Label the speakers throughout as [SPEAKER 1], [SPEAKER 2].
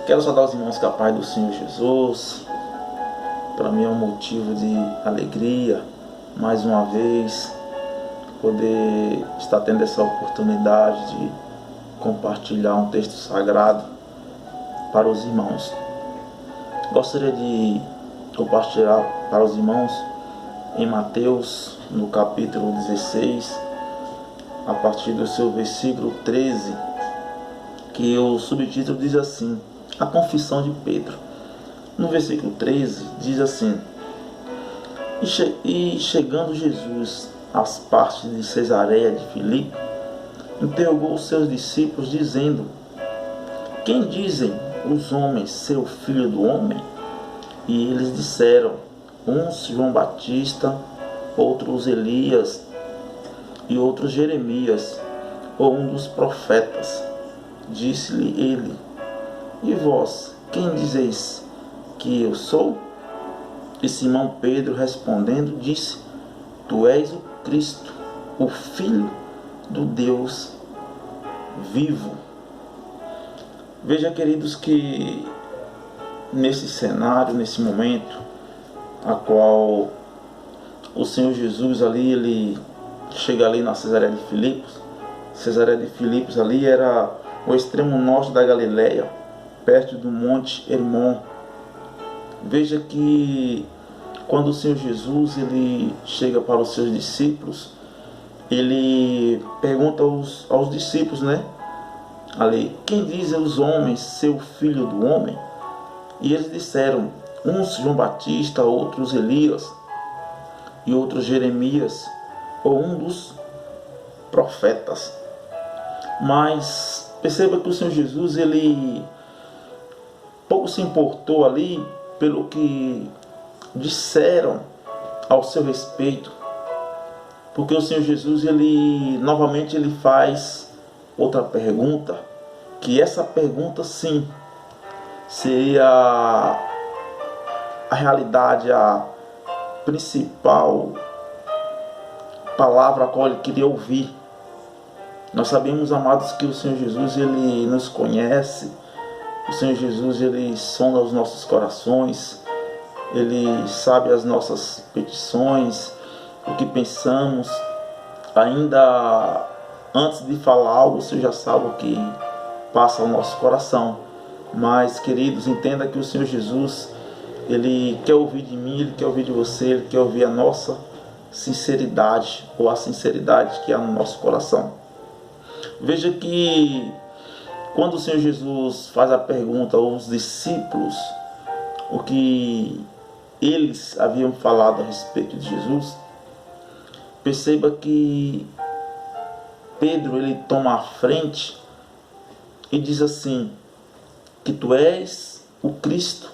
[SPEAKER 1] Quero saudar os irmãos com a paz do Senhor Jesus. Para mim é um motivo de alegria, mais uma vez, poder estar tendo essa oportunidade de compartilhar um texto sagrado para os irmãos. Gostaria de compartilhar para os irmãos em Mateus, no capítulo 16, a partir do seu versículo 13, que o subtítulo diz assim: a confissão de Pedro. No versículo 13 diz assim: E chegando Jesus às partes de Cesareia de Filipe, interrogou os seus discípulos, dizendo: Quem dizem os homens ser o Filho do Homem? E eles disseram: uns João Batista, outros Elias, e outros Jeremias, ou um dos profetas. Disse-lhe ele: E vós, quem dizeis que eu sou? E Simão Pedro respondendo disse: Tu és o Cristo, o Filho do Deus vivo. Veja, queridos, que nesse cenário, nesse momento, a qual o Senhor Jesus ali, ele chega ali na Cesareia de Filipos. Cesareia de Filipos ali era o extremo norte da Galileia, perto do Monte Hermon. Veja que quando o Senhor Jesus ele chega para os seus discípulos, ele pergunta aos discípulos, ali, quem dizem os homens ser o Filho do Homem? E eles disseram: uns João Batista, outros Elias, e outros Jeremias, ou um dos profetas. Mas perceba que o Senhor Jesus ele pouco se importou ali pelo que disseram ao seu respeito, porque o Senhor Jesus ele novamente ele faz outra pergunta, que essa pergunta sim seria a realidade, a principal palavra a qual ele queria ouvir. Nós sabemos, amados, que o Senhor Jesus ele nos conhece. O Senhor Jesus ele sonda os nossos corações, ele sabe as nossas petições, o que pensamos. Ainda antes de falar algo, o Senhor já sabe o que passa ao nosso coração. Mas, queridos, entenda que o Senhor Jesus ele quer ouvir de mim, ele quer ouvir de você, ele quer ouvir a nossa sinceridade, ou a sinceridade que há no nosso coração. Veja que quando o Senhor Jesus faz a pergunta aos discípulos o que eles haviam falado a respeito de Jesus, perceba que Pedro ele toma a frente e diz assim: que tu és o Cristo,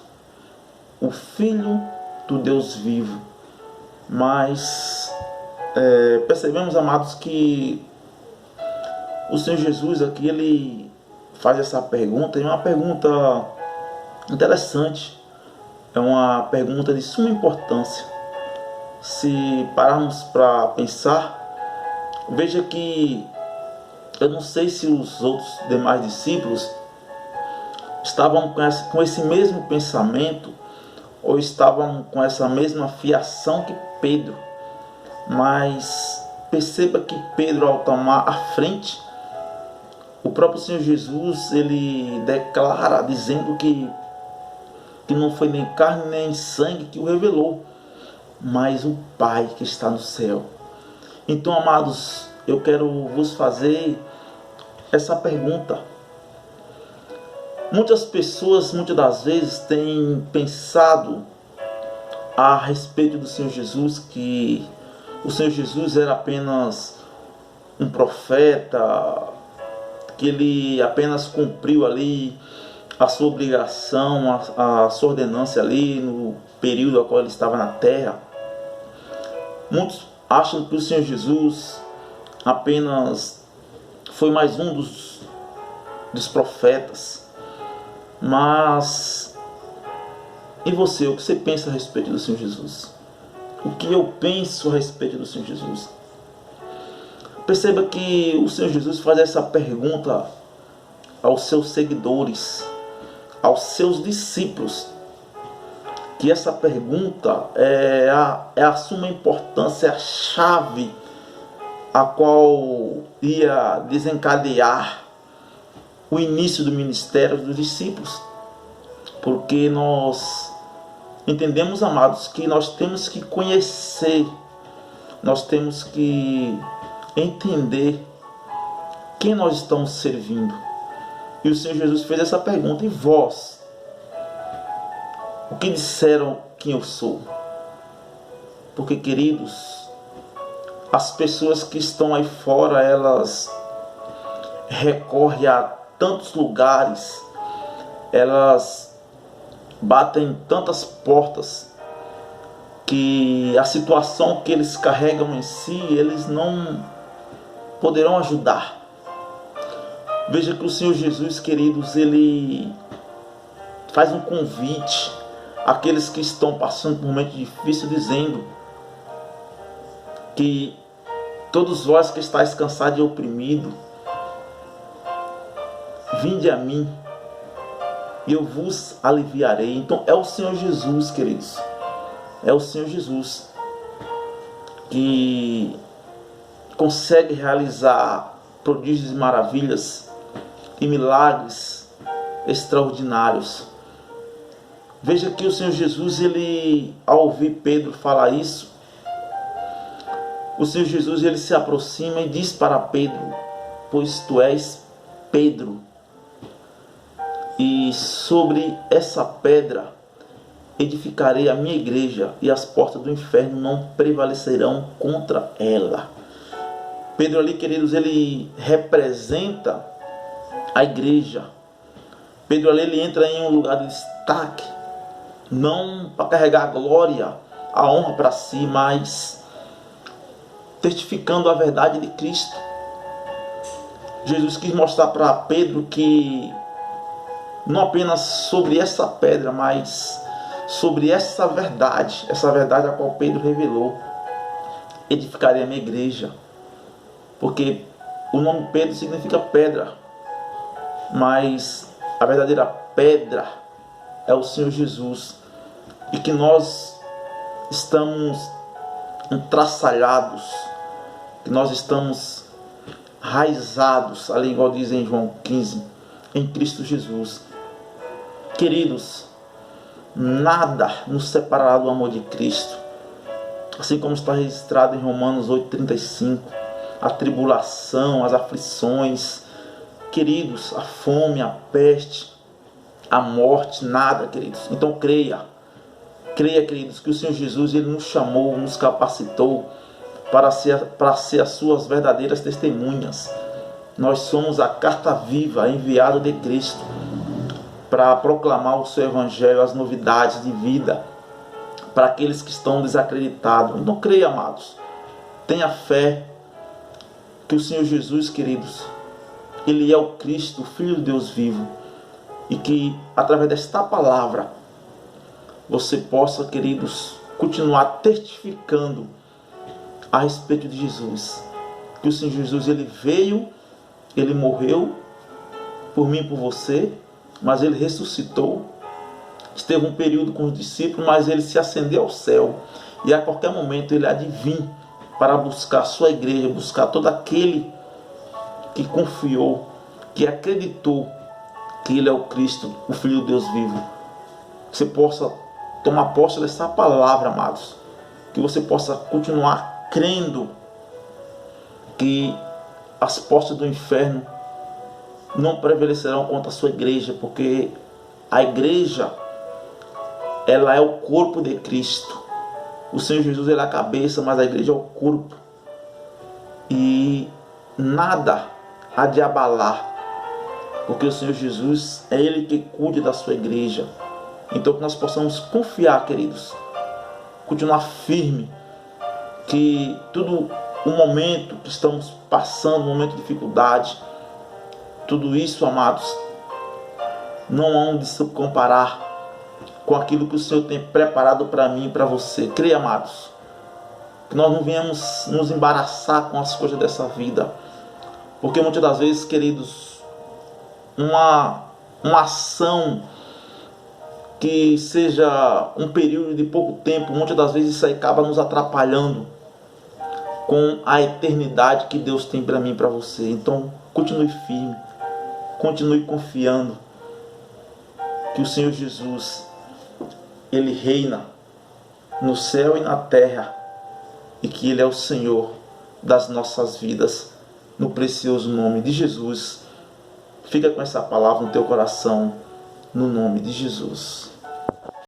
[SPEAKER 1] o Filho do Deus vivo. Mas percebemos, amados, que o Senhor Jesus aqui ele faz essa pergunta, e é uma pergunta interessante, é uma pergunta de suma importância. Se pararmos para pensar, veja que eu não sei se os outros demais discípulos estavam com esse mesmo pensamento, ou estavam com essa mesma fiação que Pedro, mas perceba que Pedro, ao tomar a frente, o próprio Senhor Jesus ele declara, dizendo que não foi nem carne nem sangue que o revelou, mas o Pai que está no céu. Então, amados, eu quero vos fazer essa pergunta. Muitas pessoas, muitas das vezes, têm pensado a respeito do Senhor Jesus, que o Senhor Jesus era apenas um profeta, que ele apenas cumpriu ali a sua obrigação, a sua ordenância ali no período a qual ele estava na terra. Muitos acham que o Senhor Jesus apenas foi mais um dos profetas. Mas e você, o que você pensa a respeito do Senhor Jesus? O que eu penso a respeito do Senhor Jesus? Perceba que o Senhor Jesus faz essa pergunta aos seus seguidores, aos seus discípulos que essa pergunta é a suma importância, é a chave a qual ia desencadear o início do ministério dos discípulos. Porque nós entendemos, amados, que nós temos que conhecer, nós temos que entender quem nós estamos servindo. E o Senhor Jesus fez essa pergunta: e vós? O que disseram quem eu sou? Porque, queridos, as pessoas que estão aí fora, elas recorrem a tantos lugares, elas batem em tantas portas, que a situação que eles carregam em si, eles não poderão ajudar. Veja que o Senhor Jesus, queridos, Ele faz um convite àqueles que estão passando por um momento difícil, dizendo que todos vós que estáis cansados e oprimidos, vinde a mim e eu vos aliviarei. Então é o Senhor Jesus, queridos, é o Senhor Jesus que consegue realizar prodígios e maravilhas e milagres extraordinários. Veja que o Senhor Jesus, ele, ao ouvir Pedro falar isso, o Senhor Jesus, ele se aproxima e diz para Pedro: pois tu és Pedro, e sobre essa pedra edificarei a minha igreja, e as portas do inferno não prevalecerão contra ela. Pedro ali, queridos, ele representa a igreja. Pedro ali, ele entra em um lugar de destaque, não para carregar a glória, a honra para si, mas testificando a verdade de Cristo. Jesus quis mostrar para Pedro que não apenas sobre essa pedra, mas sobre essa verdade a qual Pedro revelou, edificarei a minha igreja. Porque o nome Pedro significa pedra, mas a verdadeira pedra é o Senhor Jesus, e que nós estamos entraçalhados, que nós estamos raizados, ali igual diz em João 15, em Cristo Jesus. Queridos, nada nos separará do amor de Cristo, assim como está registrado em Romanos 8,35, a tribulação, as aflições, queridos, a fome, a peste, a morte, nada, queridos. Então creia, queridos, que o Senhor Jesus, ele nos chamou, nos capacitou para ser as suas verdadeiras testemunhas. Nós somos a carta viva enviada de Cristo para proclamar o seu evangelho, as novidades de vida para aqueles que estão desacreditados. Então creia, amados, tenha fé que o Senhor Jesus, queridos, ele é o Cristo, o Filho de Deus vivo, e que através desta palavra você possa, queridos, continuar testificando a respeito de Jesus. Que o Senhor Jesus, ele veio, ele morreu por mim e por você, mas ele ressuscitou, esteve um período com os discípulos, mas ele se ascendeu ao céu, e a qualquer momento ele há de vir para buscar a sua igreja, buscar todo aquele que confiou, que acreditou que ele é o Cristo, o Filho de Deus vivo. Que você possa tomar posse dessa palavra, amados, que você possa continuar crendo que as portas do inferno não prevalecerão contra a sua igreja, porque a igreja, ela é o corpo de Cristo. O Senhor Jesus, ele é a cabeça, mas a igreja é o corpo, e nada há de abalar, porque o Senhor Jesus é ele que cuida da sua igreja. Então que nós possamos confiar, queridos, continuar firme, que tudo o momento que estamos passando, um momento de dificuldade, tudo isso, amados, não há onde se comparar com aquilo que o Senhor tem preparado para mim e para você. Creia, amados, que nós não venhamos nos embaraçar com as coisas dessa vida, porque muitas das vezes, queridos, uma ação que seja um período de pouco tempo, muitas das vezes isso aí acaba nos atrapalhando com a eternidade que Deus tem para mim e para você. Então, continue firme, continue confiando que o Senhor Jesus, Ele reina no céu e na terra, e que Ele é o Senhor das nossas vidas, no precioso nome de Jesus. Fica com essa palavra no teu coração, no nome de Jesus.